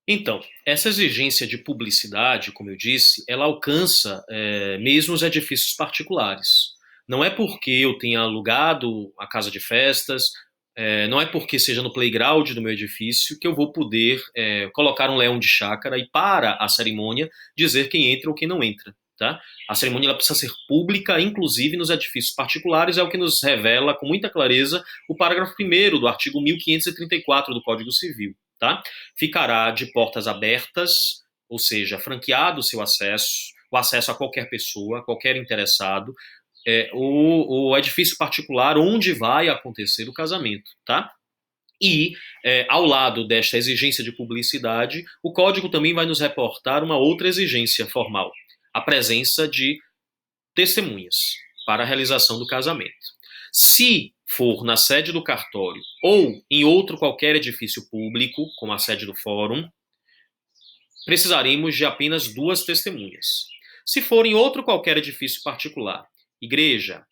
Então, essa exigência de publicidade, como eu disse, ela alcança mesmo os edifícios particulares. Não é porque eu tenha alugado a casa de festas, não é porque seja no playground do meu edifício que eu vou poder colocar um leão de chácara e para a cerimônia dizer quem entra ou quem não entra. Tá? A cerimônia ela precisa ser pública, inclusive nos edifícios particulares, é o que nos revela com muita clareza o parágrafo 1º do artigo 1534 do Código Civil. Tá? Ficará de portas abertas, ou seja, franqueado o acesso a qualquer pessoa, qualquer interessado, o edifício particular onde vai acontecer o casamento, tá? E, ao lado desta exigência de publicidade, o Código também vai nos reportar uma outra exigência formal, a presença de testemunhas para a realização do casamento. Se for na sede do cartório ou em outro qualquer edifício público, como a sede do fórum, precisaremos de apenas 2 testemunhas. Se for em outro qualquer edifício particular, igreja,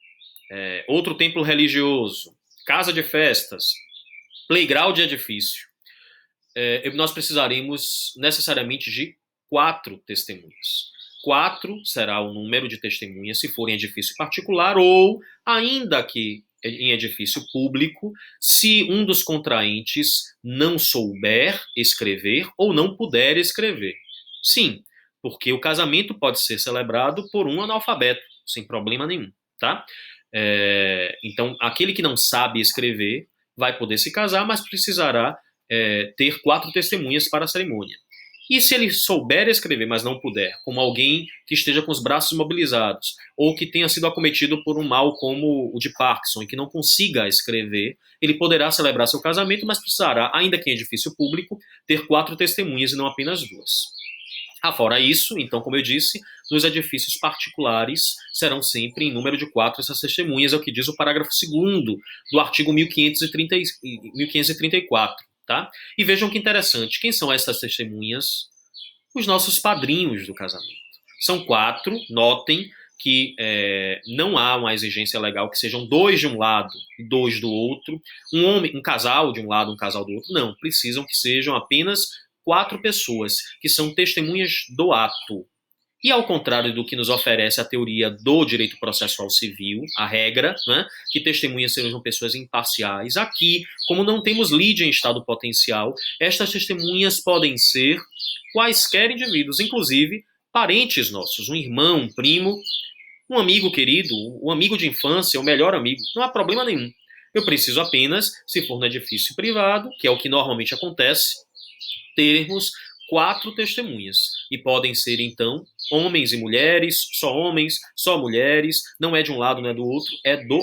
outro templo religioso, casa de festas, playground de edifício, nós precisaremos necessariamente de 4 testemunhas. 4 será o número de testemunhas se for em edifício particular ou, ainda que em edifício público, se um dos contraentes não souber escrever ou não puder escrever. Sim, porque o casamento pode ser celebrado por um analfabeto, sem problema nenhum, tá? Então, aquele que não sabe escrever vai poder se casar, mas precisará ter 4 testemunhas para a cerimônia. E se ele souber escrever, mas não puder, como alguém que esteja com os braços imobilizados, ou que tenha sido acometido por um mal como o de Parkinson e que não consiga escrever, ele poderá celebrar seu casamento, mas precisará, ainda que em edifício público, ter 4 testemunhas e não apenas 2. Fora isso, então, como eu disse, nos edifícios particulares serão sempre em número de 4 essas testemunhas, é o que diz o parágrafo 2º do artigo 1534. Tá? E vejam que interessante, quem são essas testemunhas? Os nossos padrinhos do casamento. São 4, notem que não há uma exigência legal que sejam 2 de um lado e 2 do outro, um casal de um lado, um casal do outro, não, precisam que sejam apenas 4 pessoas, que são testemunhas do ato. E ao contrário do que nos oferece a teoria do direito processual civil, a regra, né, que testemunhas sejam pessoas imparciais, aqui, como não temos lide em estado potencial, estas testemunhas podem ser quaisquer indivíduos, inclusive parentes nossos, um irmão, um primo, um amigo querido, um amigo de infância, o melhor amigo, não há problema nenhum. Eu preciso apenas, se for no edifício privado, que é o que normalmente acontece, termos 4 testemunhas. E podem ser, então, homens e mulheres, só mulheres, não é de um lado, não é do outro, é do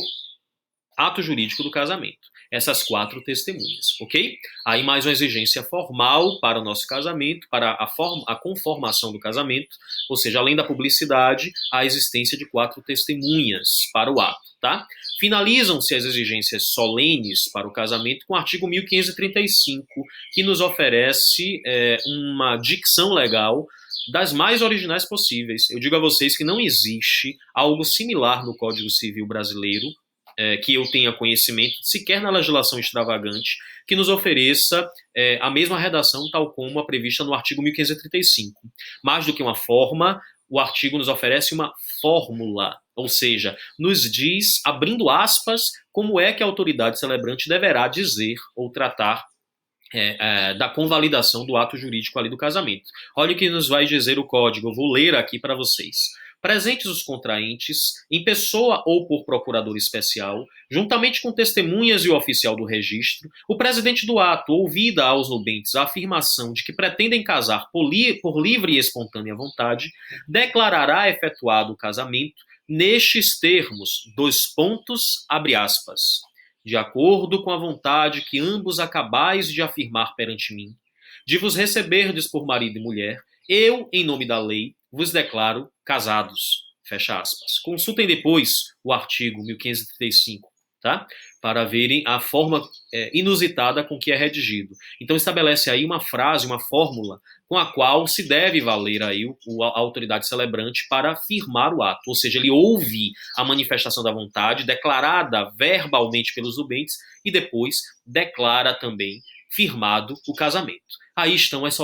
ato jurídico do casamento. Essas 4 testemunhas, ok? Aí mais uma exigência formal para o nosso casamento, para a conformação do casamento, ou seja, além da publicidade, a existência de 4 testemunhas para o ato, tá? Finalizam-se as exigências solenes para o casamento com o artigo 1535, que nos oferece uma dicção legal das mais originais possíveis. Eu digo a vocês que não existe algo similar no Código Civil brasileiro, que eu tenha conhecimento, sequer na legislação extravagante, que nos ofereça a mesma redação tal como a prevista no artigo 1535. Mais do que uma forma, o artigo nos oferece uma fórmula, ou seja, nos diz, abrindo aspas, como é que a autoridade celebrante deverá dizer ou tratar da convalidação do ato jurídico ali do casamento. Olha o que nos vai dizer o código, eu vou ler aqui para vocês. Presentes os contraentes, em pessoa ou por procurador especial, juntamente com testemunhas e o oficial do registro, o presidente do ato, ouvida aos nubentes a afirmação de que pretendem casar por livre e espontânea vontade, declarará efetuado o casamento nestes termos, 2 pontos, abre aspas, de acordo com a vontade que ambos acabais de afirmar perante mim, de vos receberdes por marido e mulher, eu, em nome da lei, vos declaro casados. Fecha aspas. Consultem depois o artigo 1535, tá? Para verem a forma inusitada com que é redigido. Então estabelece aí uma frase, uma fórmula, com a qual se deve valer aí a autoridade celebrante para firmar o ato. Ou seja, ele ouve a manifestação da vontade, declarada verbalmente pelos nubentes, e depois declara também firmado o casamento. Aí estão as